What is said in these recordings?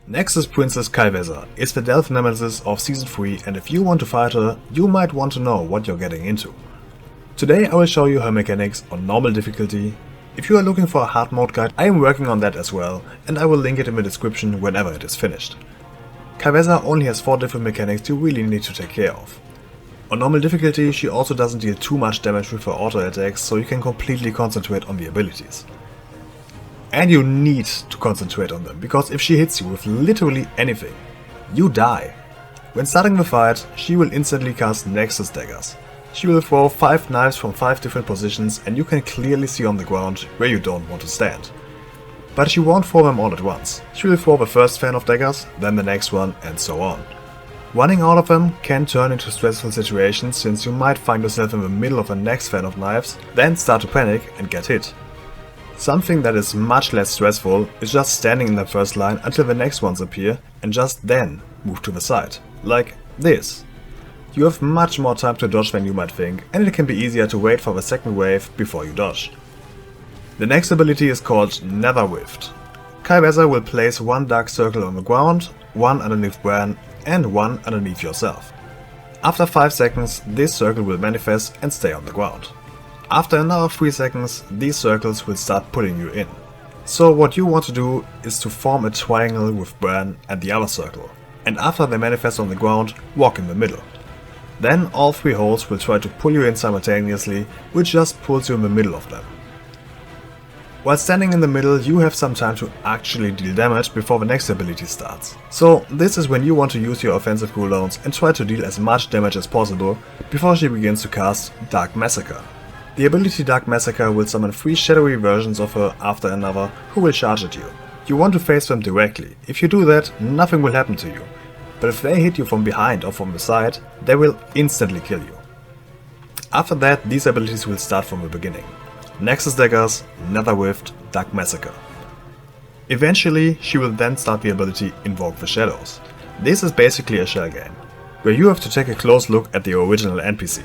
Nexus Princess Ky'veza is the Delve Nemesis of Season 3, and if you want to fight her, you might want to know what you're getting into. Today I will show you her mechanics on normal difficulty. If you are looking for a hard mode guide, I am working on that as well, and I will link it in the description whenever it is finished. Ky'veza only has 4 different mechanics you really need to take care of. On normal difficulty she also doesn't deal too much damage with her auto attacks, so you can completely concentrate on the abilities. And you need to concentrate on them, because if she hits you with literally anything, you die. When starting the fight, she will instantly cast Nexus daggers. She will throw 5 knives from 5 different positions, and you can clearly see on the ground where you don't want to stand. But she won't throw them all at once. She will throw the first fan of daggers, then the next one, and so on. Running out of them can turn into stressful situations, since you might find yourself in the middle of the next fan of knives, then start to panic and get hit. Something that is much less stressful is just standing in the first line until the next ones appear and just then move to the side, like this. You have much more time to dodge than you might think, and it can be easier to wait for the second wave before you dodge. The next ability is called Nether Rift. Ky'veza will place 1 dark circle on the ground, 1 underneath Bran and 1 underneath yourself. After 5 seconds this circle will manifest and stay on the ground. After another 3 seconds, these circles will start pulling you in. So what you want to do is to form a triangle with Bran and the other circle, and after they manifest on the ground, walk in the middle. Then all 3 holes will try to pull you in simultaneously, which just pulls you in the middle of them. While standing in the middle, you have some time to actually deal damage before the next ability starts. So this is when you want to use your offensive cooldowns and try to deal as much damage as possible before she begins to cast Dark Massacre. The ability Dark Massacre will summon 3 shadowy versions of her after another who will charge at you. You want to face them directly. If you do that, nothing will happen to you. But if they hit you from behind or from the side, they will instantly kill you. After that, these abilities will start from the beginning. Nexus daggers, Nether Rift, Dark Massacre. Eventually, she will then start the ability Invoke the Shadows. This is basically a shell game, where you have to take a close look at the original NPC.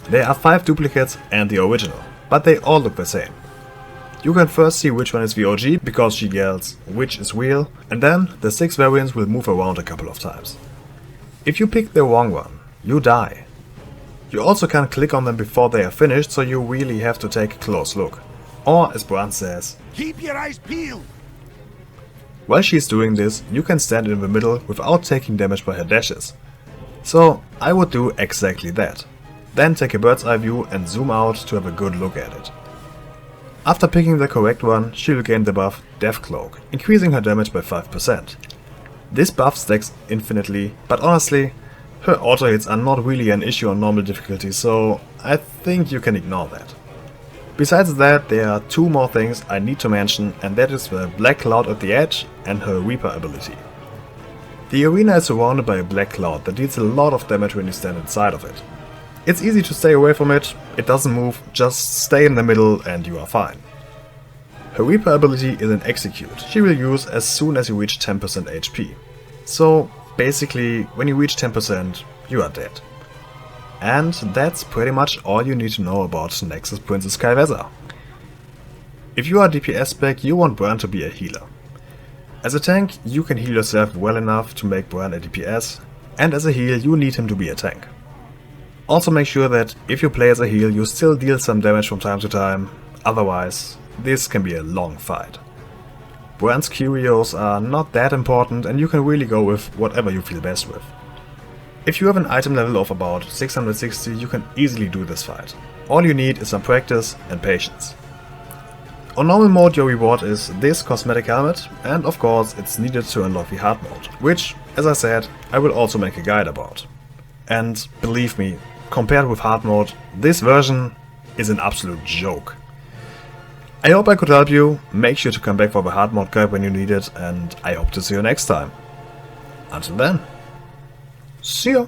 There are 5 duplicates and the original, but they all look the same. You can first see which one is the OG, because she yells which is real, and then the 6 variants will move around a couple of times. If you pick the wrong one, you die. You also can't click on them before they are finished, so you really have to take a close look. Or as Bran says, keep your eyes peeled! While she's doing this, you can stand in the middle without taking damage by her dashes. So I would do exactly that. Then take a bird's eye view and zoom out to have a good look at it. After picking the correct one, she will gain the buff Death Cloak, increasing her damage by 5%. This buff stacks infinitely, but honestly, her auto hits are not really an issue on normal difficulty, so I think you can ignore that. Besides that, there are 2 more things I need to mention, and that is the Black Cloud at the edge and her Reaper ability. The arena is surrounded by a black cloud that deals a lot of damage when you stand inside of it. It's easy to stay away from it, it doesn't move, just stay in the middle and you are fine. Her Reaper ability is an execute. She will use as soon as you reach 10% HP. So basically, when you reach 10%, you are dead. And that's pretty much all you need to know about Nexus Princess Ky'veza. If you are DPS spec, you want Bran to be a healer. As a tank, you can heal yourself well enough to make Bran a DPS, and as a heal, you need him to be a tank. Also make sure that if you play as a heal, you still deal some damage from time to time, otherwise this can be a long fight. Bran's curios are not that important and you can really go with whatever you feel best with. If you have an item level of about 660, you can easily do this fight. All you need is some practice and patience. On normal mode your reward is this cosmetic helmet, and of course it's needed to unlock the hard mode, which, as I said, I will also make a guide about. And believe me, compared with hard mode, this version is an absolute joke. I hope I could help you. Make sure to come back for the hard mode guide when you need it, and I hope to see you next time. Until then, see ya!